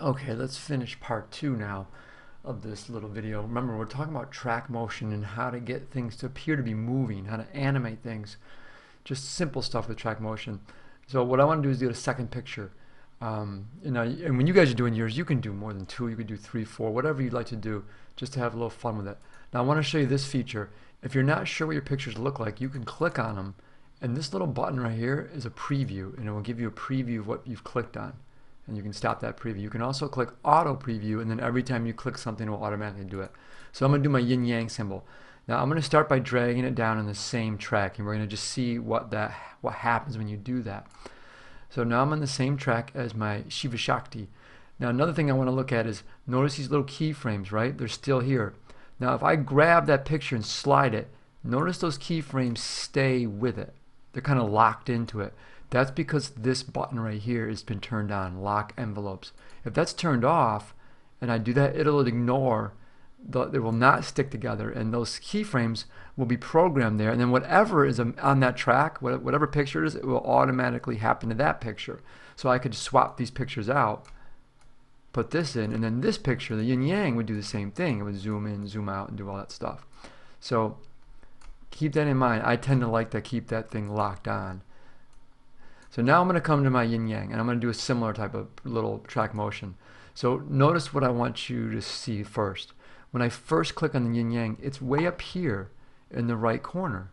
Okay, let's finish part two now of this little video. Remember, we're talking about track motion and how to get things to appear to be moving, how to animate things. Just simple stuff with track motion. So what I want to do is do a second picture. And when you guys are doing yours, you can do more than two. You could do three, four, whatever you'd like to do, just to have a little fun with it. Now I want to show you this feature. If you're not sure what your pictures look like, you can click on them, and this little button right here is a preview, and it will give you a preview of what you've clicked on. And you can stop that preview. You can also click auto preview, and then every time you click something, it will automatically do it. So I'm going to do my yin yang symbol. Now I'm going to start by dragging it down in the same track, and we're going to just see what happens when you do that. So now I'm on the same track as my Shiva Shakti. Now another thing I want to look at is, notice these little keyframes, right? They're still here. Now if I grab that picture and slide it, notice those keyframes stay with it. They're kind of locked into it. That's because this button right here has been turned on, lock envelopes. If that's turned off and I do that, it'll ignore, they will not stick together, and those keyframes will be programmed there, and then whatever is on that track, whatever picture it is, it will automatically happen to that picture. So I could swap these pictures out, put this in, and then this picture, the yin yang, would do the same thing. It would zoom in, zoom out, and do all that stuff. So keep that in mind. I tend to like to keep that thing locked on. So now I'm going to come to my yin yang, and I'm going to do a similar type of little track motion. So notice what I want you to see first. When I first click on the yin yang, it's way up here in the right corner.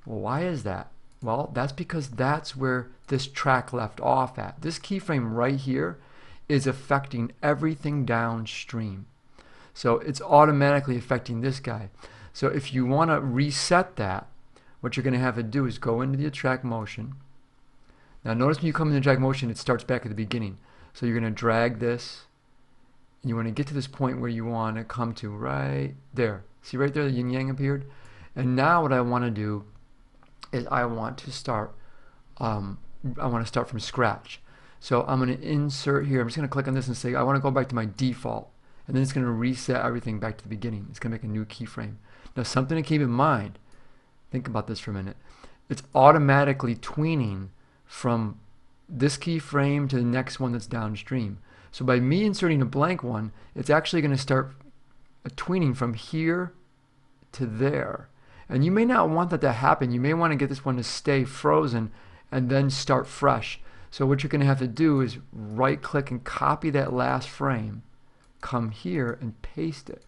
Well, why is that? Well, that's because that's where this track left off at. This keyframe right here is affecting everything downstream. So it's automatically affecting this guy. So if you want to reset that, what you're going to have to do is go into the track motion. Now notice when you come into drag motion, it starts back at the beginning. So you're going to drag this, and you want to get to this point where you want to come to right there. See right there, the yin yang appeared? And now what I want to do is I want to start from scratch. So I'm going to insert here. I'm just going to click on this and say I want to go back to my default. And then it's going to reset everything back to the beginning. It's going to make a new keyframe. Now something to keep in mind, think about this for a minute. It's automatically tweening from this keyframe to the next one that's downstream. So by me inserting a blank one, it's actually going to start tweening from here to there. And you may not want that to happen. You may want to get this one to stay frozen and then start fresh. So what you're going to have to do is right click and copy that last frame, come here and paste it.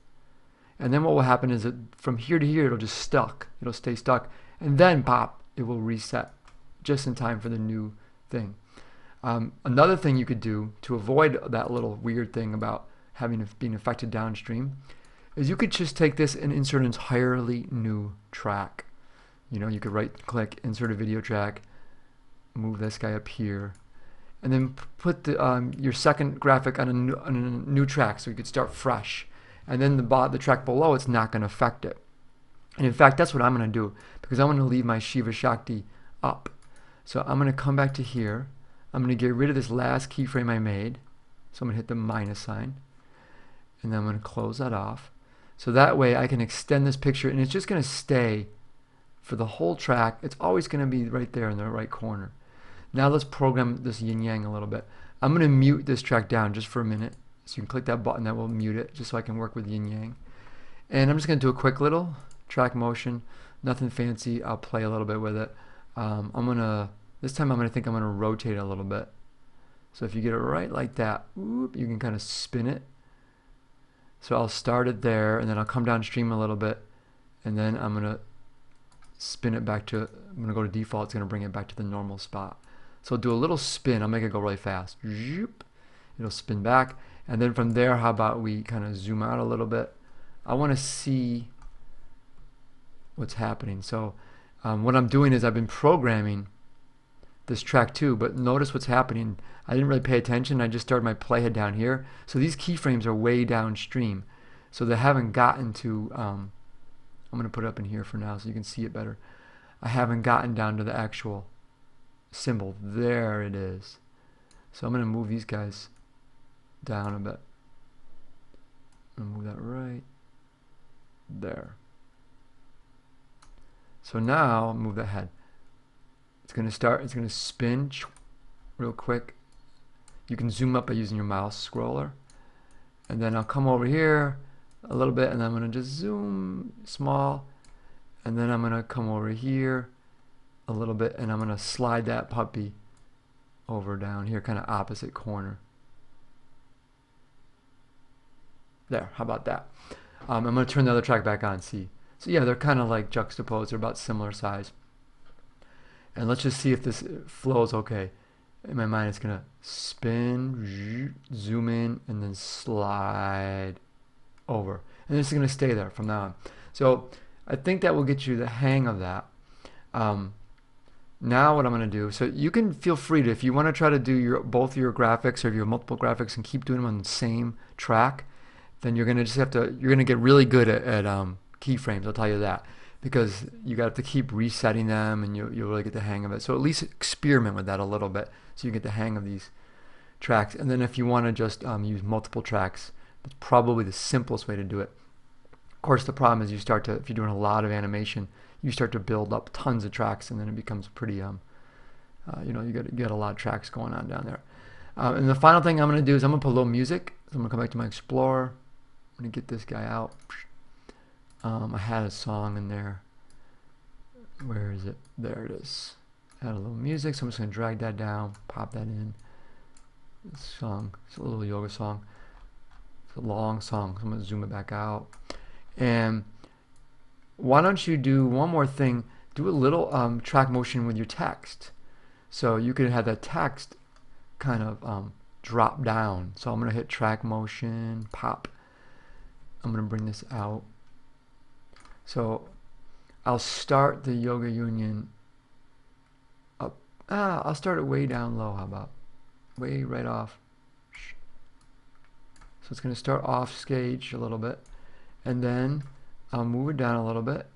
And then what will happen is that from here to here, it'll just stuck. It'll stay stuck. And then pop, it will reset just in time for the new thing. Another thing you could do to avoid that little weird thing about being affected downstream is you could just take this and insert an entirely new track. You know, you could right click, insert a video track, move this guy up here, and then put your second graphic on a new track so you could start fresh. And then the track below, it's not going to affect it. And in fact, that's what I'm going to do, because I'm going to leave my Shiva Shakti up. So I'm going to come back to here. I'm going to get rid of this last keyframe I made. So I'm going to hit the minus sign. And then I'm going to close that off. So that way I can extend this picture, and it's just going to stay for the whole track. It's always going to be right there in the right corner. Now let's program this yin yang a little bit. I'm going to mute this track down just for a minute. So you can click that button that will mute it, just so I can work with yin yang. And I'm just going to do a quick little track motion. Nothing fancy. I'll play a little bit with it. This time I'm going to rotate it a little bit. So if you get it right like that, whoop, you can kind of spin it. So I'll start it there, and then I'll come downstream a little bit, and then I'm going to spin it back to, I'm going to go to default. It's going to bring it back to the normal spot. So I'll do a little spin. I'll make it go really fast. It'll spin back, and then from there, how about we kind of zoom out a little bit. I want to see what's happening. So what I'm doing is I've been programming this track too, but notice what's happening. I didn't really pay attention. I just started my playhead down here. So these keyframes are way downstream. So they haven't gotten to, I'm going to put it up in here for now so you can see it better. I haven't gotten down to the actual symbol. There it is. So I'm going to move these guys down a bit. I'm going to move that right there. So now I'll move that head. It's going to spin real quick. You can zoom up by using your mouse scroller. And then I'll come over here a little bit, and I'm going to just zoom small. And then I'm going to come over here a little bit, and I'm going to slide that puppy over down here, kind of opposite corner. There, how about that? I'm going to turn the other track back on, see. So yeah, they're kind of like juxtaposed, they're about similar size. And let's just see if this flows okay. In my mind, it's going to spin, zoom in, and then slide over. And this is going to stay there from now on. So I think that will get you the hang of that. Now what I'm going to do, so you can feel free to, if you want to try to do both your graphics, or if you have multiple graphics and keep doing them on the same track, then you're going to just have to, you're going to get really good at keyframes, I'll tell you that. Because you got to keep resetting them, and you'll really get the hang of it. So at least experiment with that a little bit, so you get the hang of these tracks. And then if you want to just use multiple tracks, that's probably the simplest way to do it. Of course, the problem is you start to, if you're doing a lot of animation, you start to build up tons of tracks, and then it becomes pretty, you know, you get a lot of tracks going on down there. And the final thing I'm going to do is I'm going to put a little music. So I'm going to come back to my Explorer. I'm going to get this guy out. I had a song in there. Where is it? There it is. I had a little music, so I'm just going to drag that down, pop that in. This song, it's a little yoga song. It's a long song, so I'm going to zoom it back out. And why don't you do one more thing? Do a little track motion with your text. So you could have that text kind of drop down. So I'm going to hit track motion, pop. I'm going to bring this out. So I'll start the Yoga Union up. I'll start it way down low. How about? Way right off. So it's going to start off stage a little bit. And then I'll move it down a little bit.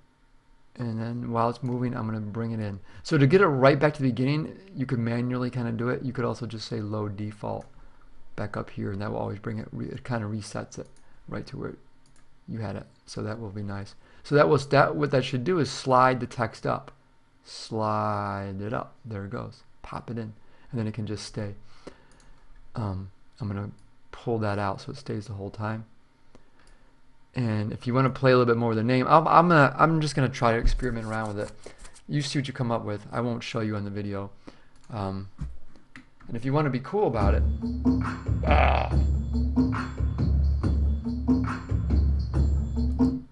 And then while it's moving, I'm going to bring it in. So to get it right back to the beginning, you could manually kind of do it. You could also just say load default back up here, and that will always bring it, it kind of resets it right to where you had it. So that will be nice. So what that should do is slide the text up. Slide it up. There it goes. Pop it in. And then it can just stay. I'm going to pull that out so it stays the whole time. And if you want to play a little bit more with the name, I'm just going to try to experiment around with it. You see what you come up with. I won't show you on the video. And if you want to be cool about it,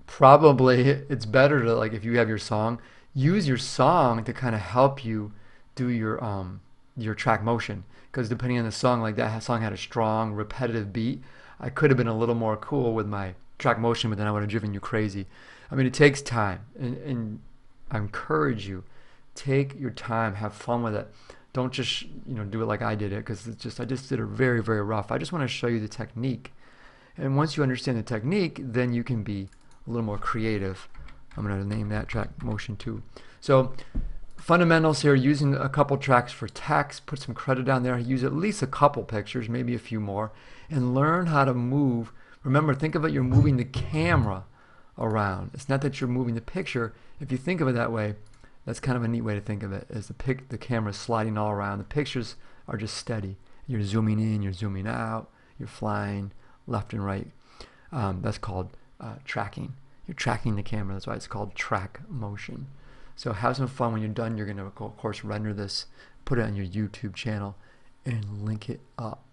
probably it's better to, like, if you have your song, use your song to kind of help you do your track motion. Because depending on the song, like that song had a strong repetitive beat, I could have been a little more cool with my track motion, but then I would have driven you crazy. I mean, it takes time, and I encourage you, take your time, have fun with it. Don't just do it like I did it, because I just did it very, very rough. I just want to show you the technique, and once you understand the technique, then you can be a little more creative. I'm going to name that track motion 2. So fundamentals here: using a couple tracks for text, put some credit down there, use at least a couple pictures, maybe a few more, and learn how to move. Remember, think of it, you're moving the camera around. It's not that you're moving the picture. If you think of it that way, that's kind of a neat way to think of it, as the camera's sliding all around. The pictures are just steady. You're zooming in, you're zooming out, you're flying left and right. That's called tracking. You're tracking the camera. That's why it's called track motion. So have some fun. When you're done, you're going to, of course, render this, put it on your YouTube channel, and link it up.